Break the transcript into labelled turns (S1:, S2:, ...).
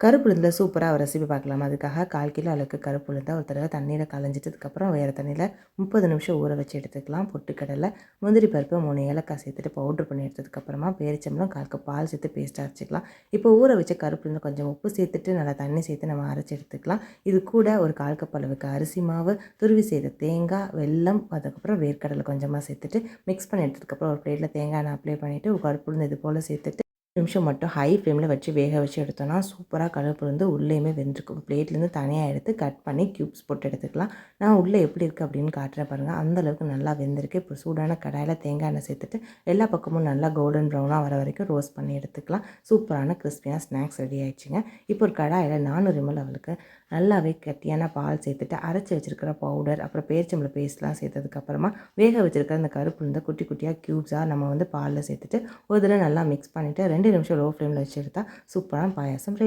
S1: கருப்புளுந்தில் சூப்பராக ஒரு ரெசிபி பார்க்கலாம். அதுக்காக 1/4 கிலோ அளவுக்கு கருப்புளுந்தை ஒரு தடவை தண்ணீரை களைஞ்சிட்டதுக்கப்புறம் வேறு தண்ணியில் 30 நிமிஷம் ஊற வச்சு எடுத்துக்கலாம். பொட்டுக்கடலை, முந்திரி பருப்பு, 3 ஏலக்காய் சேர்த்துட்டு பவுட்ரு பண்ணி எடுத்ததுக்கப்புறமா பேரிச்சம்பழம், 1/4 கப் பால் சேர்த்து பேஸ்ட்டாக அரைச்சிக்கலாம். இப்போ ஊற வச்ச கருப்புளுந்து கொஞ்சம் உப்பு சேர்த்துட்டு நல்லா தண்ணி சேர்த்து நம்ம அரைச்சி எடுத்துக்கலாம். இது கூட ஒரு 1/4 கப் அளவுக்கு அரிசி மாவு, துருவி செய்த தேங்காய், வெல்லம், அதுக்கப்புறம் வேர்க்கடலை கொஞ்சமாக சேர்த்துட்டு மிக்ஸ் பண்ணி எடுத்ததுக்கப்புறம் ஒரு பிளேட்டில் தேங்காய் எண்ணெய் அப்ளை பண்ணிவிட்டு கருப்புளுந்து இது போல் சேர்த்துட்டு நிமிஷம் மட்டும் ஹை ஃப்ளேமில் வச்சு வேக வச்சு எடுத்தோன்னா சூப்பராக கருப்புளுந்து உள்ளேயுமே வெந்திருக்கும். பிளேட்லேருந்து தனியாக எடுத்து கட் பண்ணி க்யூப்ஸ் போட்டு எடுத்துக்கலாம். நான் உள்ளே எப்படி இருக்குது அப்படின்னு காட்டுறேன் பாருங்கள். அந்தளவுக்கு நல்லா வெந்திருக்கு. இப்போ சூடான கடாயில் தேங்காய் எண்ணெய் சேர்த்துட்டு எல்லா பக்கமும் நல்லா கோல்டன் ப்ரௌனாக வர வரைக்கும் ரோஸ்ட் பண்ணி எடுத்துக்கலாம். சூப்பரான கிறிஸ்பியான ஸ்நாக்ஸ் ரெடி ஆகிடுச்சிங்க. இப்போ ஒரு கடாயில் 400 ml அவளுக்கு நல்லாவே கட்டியான பால் சேர்த்துட்டு அரைச்சி வச்சுருக்கிற பவுடர், அப்புறம் பேரிச்சம்பழம் பேஸ்ட்லாம் சேர்த்ததுக்கப்புறமா வேக வச்சுருக்கிற அந்த கருப்புளுந்தை குட்டி குட்டியாக க்யூப்ஸாக நம்ம பாலில் சேர்த்துட்டு ஒரு தடவை நல்லா மிக்ஸ் பண்ணிவிட்டு 2 நிமிஷம் லோ ஃப்ளேமில் வச்சு எடுத்தால் சூப்பரான பாயாசம் ரெடி.